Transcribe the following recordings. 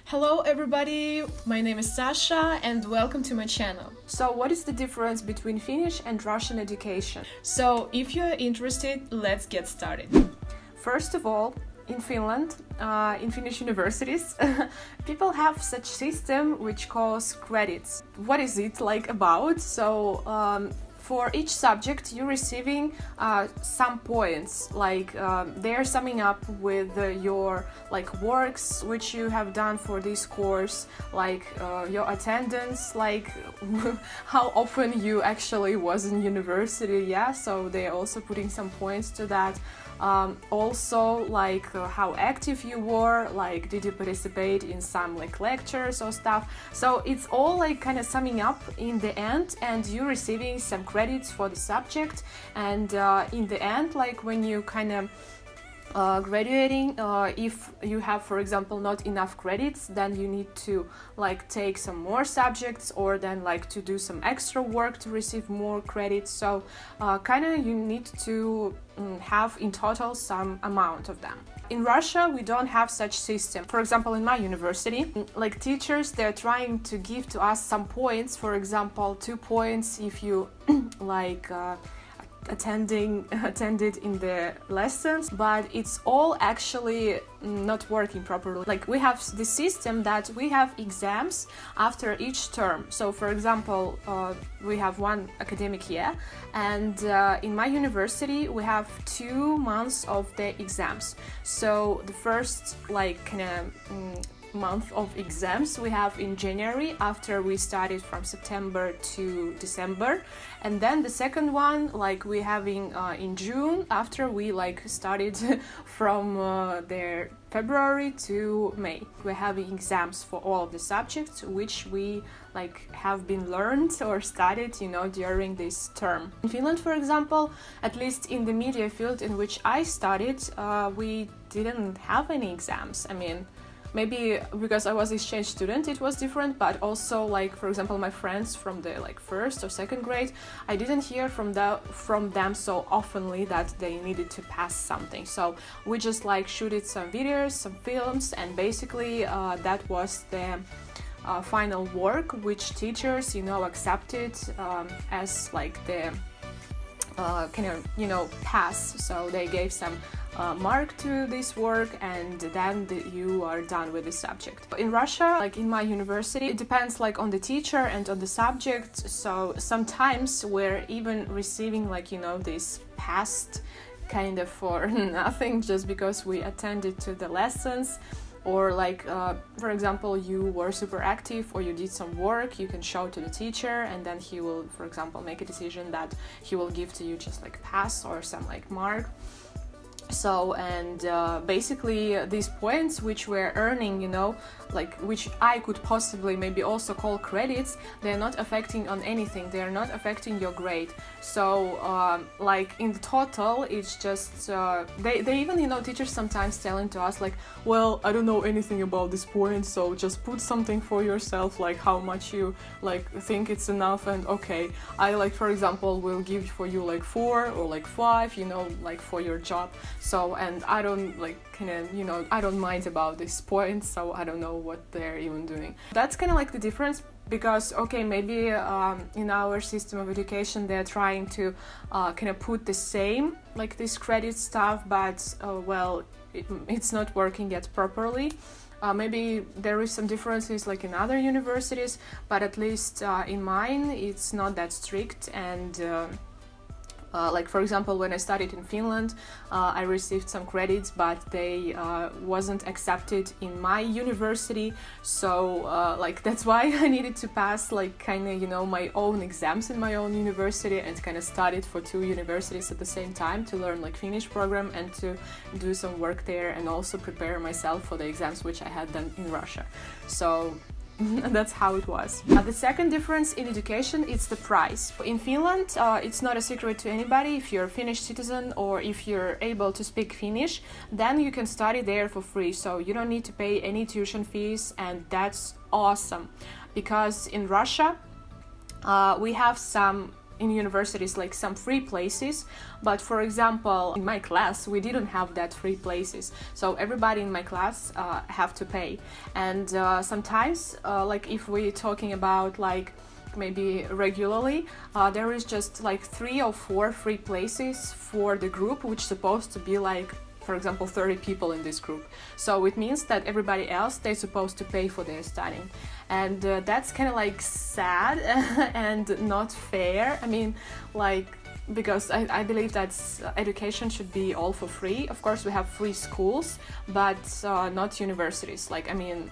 Hello everybody, my name is Sasha and welcome to my channel. So what is the difference between Finnish and Russian education? So if you're interested, let's get started. First of all, in Finland, in Finnish universities, people have such system which calls credits. What is it like about? For each subject, you're receiving some points, like they're summing up with your works which you have done for this course, your attendance, how often you actually was in university. Yeah, so they're also putting some points to that. How active you were, did you participate in some lectures or stuff. So it's all kind of summing up in the end, and you receiving some credits for the subject. And in the end, when you kind of graduating, if you have, for example, not enough credits, then you need to take some more subjects, or then to do some extra work to receive more credits. So you need to have in total some amount of them. In Russia, we don't have such system. For example, in my university, teachers, they're trying to give to us some points. For example, 2 points if you attended in the lessons, but it's all actually not working properly. We have the system that we have exams after each term. So for example, we have 1 academic year, and in my university we have 2 months of the exams. So the first month of exams we have in January, after we started from September to December, and then the second one we having in June, after we started from their February to May. We're having exams for all of the subjects which we have been learned or studied during this term. In Finland, for example, at least in the media field in which I studied, we didn't have any exams. I mean, maybe because I was exchange student it was different, but also for example, my friends from the first or second grade, I didn't hear from them so oftenly that they needed to pass something. So we just shooted some videos, some films, and basically that was the final work which teachers accepted as the pass. So they gave some mark to this work, and then you are done with the subject. In Russia, in my university, it depends on the teacher and on the subject. So sometimes we're even receiving this past kind of for nothing, just because we attended to the lessons. Or for example, you were super active or you did some work, you can show to the teacher, and then he will, for example, make a decision that he will give to you just pass or some mark. So, and basically these points which we're earning, which I could possibly maybe also call credits, they're not affecting on anything, they're not affecting your grade. So in the total, it's just they even teachers sometimes telling to us well, I don't know anything about this point, so just put something for yourself, how much you think it's enough, and okay, I for example will give for you 4 or 5, for your job. So, and I don't I don't mind about this point, so I don't know what they're even doing. That's kind of the difference, because okay, maybe in our system of education they're trying to kind of put the same this credit stuff, but well, it's not working yet properly. Maybe there is some differences in other universities, but at least in mine it's not that strict. And for example, when I studied in Finland, I received some credits, but they wasn't accepted in my university. So that's why I needed to pass my own exams in my own university, and kind of studied for 2 universities at the same time to learn Finnish program and to do some work there, and also prepare myself for the exams which I had done in Russia. So that's how it was. The second difference in education is the price. In Finland, it's not a secret to anybody. If you're a Finnish citizen or if you're able to speak Finnish, then you can study there for free. So you don't need to pay any tuition fees, and that's awesome. Because in Russia, we have some in universities like some free places, but for example in my class we didn't have that free places, so everybody in my class have to pay. And sometimes like if we're talking about like maybe regularly, there is just like 3 or 4 free places for the group, which is supposed to be like, for example, 30 people in this group. So it means that everybody else, they're supposed to pay for their studying. And that's kind of like sad and not fair. I mean, like, because I believe that education should be all for free. Of course, we have free schools, but not universities. Like, I mean,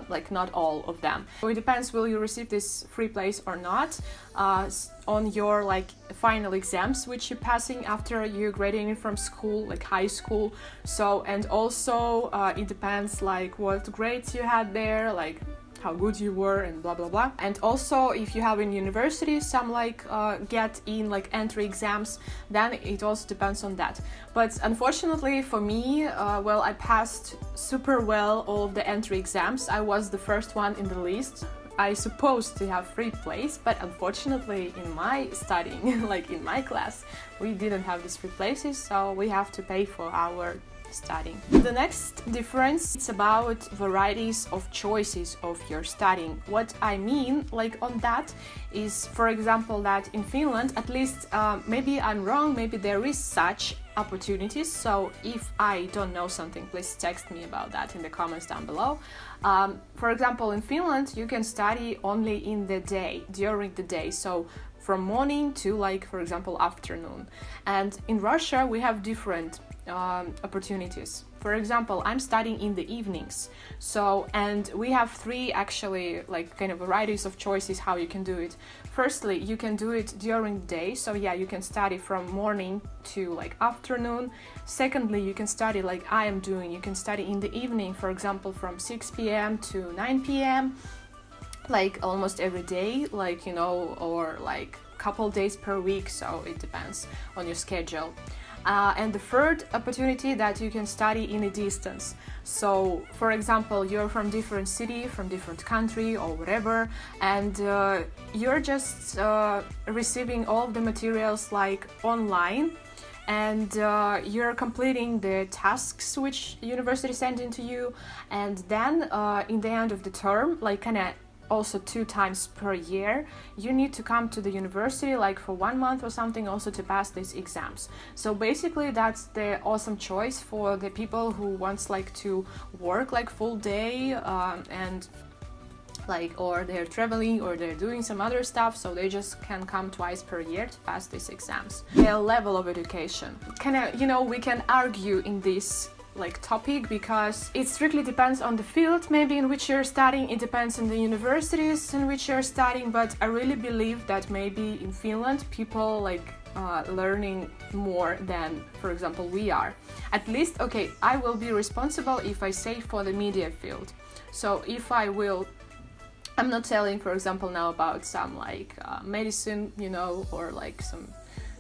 like not all of them. So it depends, will you receive this free place or not on your like final exams which you're passing after you graduating from school, like high school. So, and also it depends like what grades you had there, like how good you were and blah blah blah. And also if you have in university some like get in like entry exams, then it also depends on that. But unfortunately for me, well, I passed super well all of the entry exams. I was the first one in the list. I supposed to have free place, but unfortunately in my studying, like in my class, we didn't have these free places, so we have to pay for our studying. The next difference, it's about varieties of choices of your studying. What I mean like on that is, for example, that in Finland, at least maybe I'm wrong, maybe there is such opportunities. So if I don't know something, please text me about that in the comments down below. For example, in Finland you can study only in the day, during the day, so from morning to like, for example, afternoon. And in Russia we have different opportunities. For example, I'm studying in the evenings, so, and we have 3 actually like kind of varieties of choices how you can do it. Firstly, you can do it during the day, so yeah, you can study from morning to like afternoon. Secondly, you can study like I am doing, you can study in the evening, for example, from 6 p.m. to 9 p.m. like almost every day, like, you know, or like couple days per week, so it depends on your schedule. And the third opportunity, that you can study in a distance. So, for example, you're from different city, from different country or whatever, and you're just receiving all of the materials like online, and you're completing the tasks which university sent into you, and then in the end of the term, like kind of also 2 times per year, you need to come to the university like for 1 month or something also to pass these exams. So basically that's the awesome choice for the people who wants like to work like full day and like, or they're traveling or they're doing some other stuff, so they just can come twice per year to pass these exams. The level of education, kind of, you know, we can argue in this like topic because it strictly depends on the field maybe in which you're studying, it depends on the universities in which you're studying, but I really believe that maybe in Finland people like learning more than, for example, we are. At least, okay, I will be responsible if I say for the media field. So if I will, I'm not telling, for example, now about some like medicine, you know, or like some,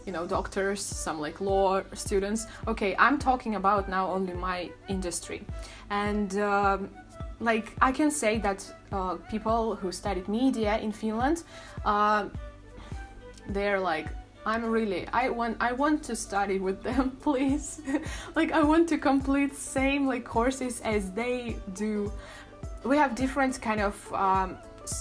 you know, doctors, some like law students. Okay, I'm talking about now only my industry. And like I can say that people who studied media in Finland, they're like, I want to study with them, please. Like I want to complete same like courses as they do. We have different kind of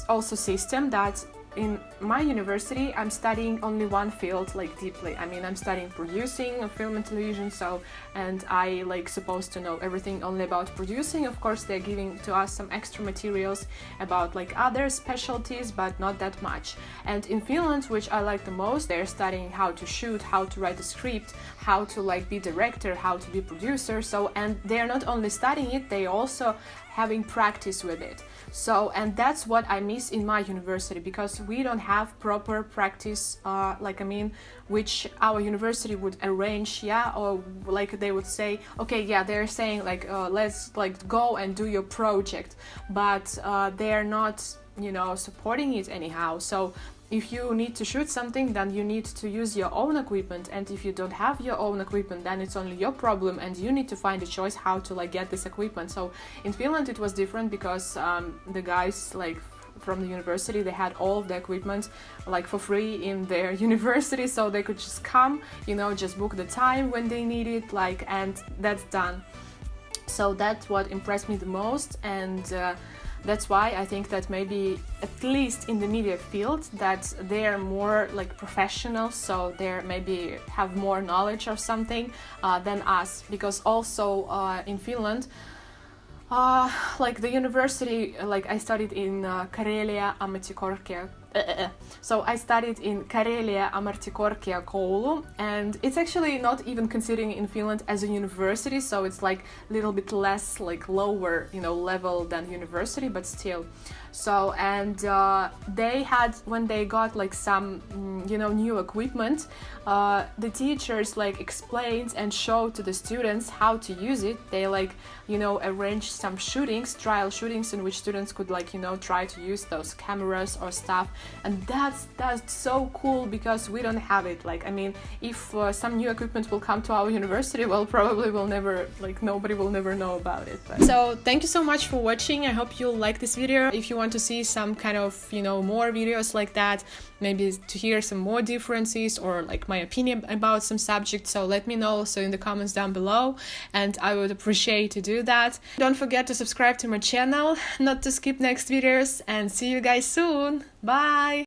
also system that in my university I'm studying only one field like deeply. I mean, I'm studying producing of film and television, so, and I like supposed to know everything only about producing. Of course they're giving to us some extra materials about like other specialties, but not that much. And in Finland, which I like the most, they're studying how to shoot, how to write a script, how to like be director, how to be producer. So, and they're not only studying it, they also having practice with it. So, and that's what I miss in my university, because we don't have proper practice, like I mean, which our university would arrange, yeah, or like they would say, okay, yeah, they're saying like, let's like go and do your project, but they're not, you know, supporting it anyhow. So if you need to shoot something, then you need to use your own equipment, and if you don't have your own equipment, then it's only your problem and you need to find a choice how to like get this equipment. So in Finland it was different because the guys like from the university. They had all of the equipment like for free in their university, so they could just come, you know, just book the time when they need it, like, and that's done. So that's what impressed me the most, and that's why I think that maybe at least in the media field that they're more like professional, so they maybe have more knowledge or something than us, because also in Finland, like the university, like I studied in Karelia ammattikorkea. So I studied in Karelia ammattikorkeakoulu, and it's actually not even considering in Finland as a university, so it's like a little bit less like lower, you know, level than university, but still. So, and they had, when they got like some, you know, new equipment, the teachers like explained and showed to the students how to use it. They like, you know, arranged some shootings, trial shootings, in which students could like, you know, try to use those cameras or stuff. And that's so cool, because we don't have it. Like, I mean, if some new equipment will come to our university, well, probably we'll never, like, nobody will never know about it. But. So thank you so much for watching. I hope you'll like this video. If you want to see some kind of, you know, more videos like that, maybe to hear some more differences or like my opinion about some subjects, so let me know so in the comments down below, and I would appreciate to do that. Don't forget to subscribe to my channel not to skip next videos, and see you guys soon. Bye.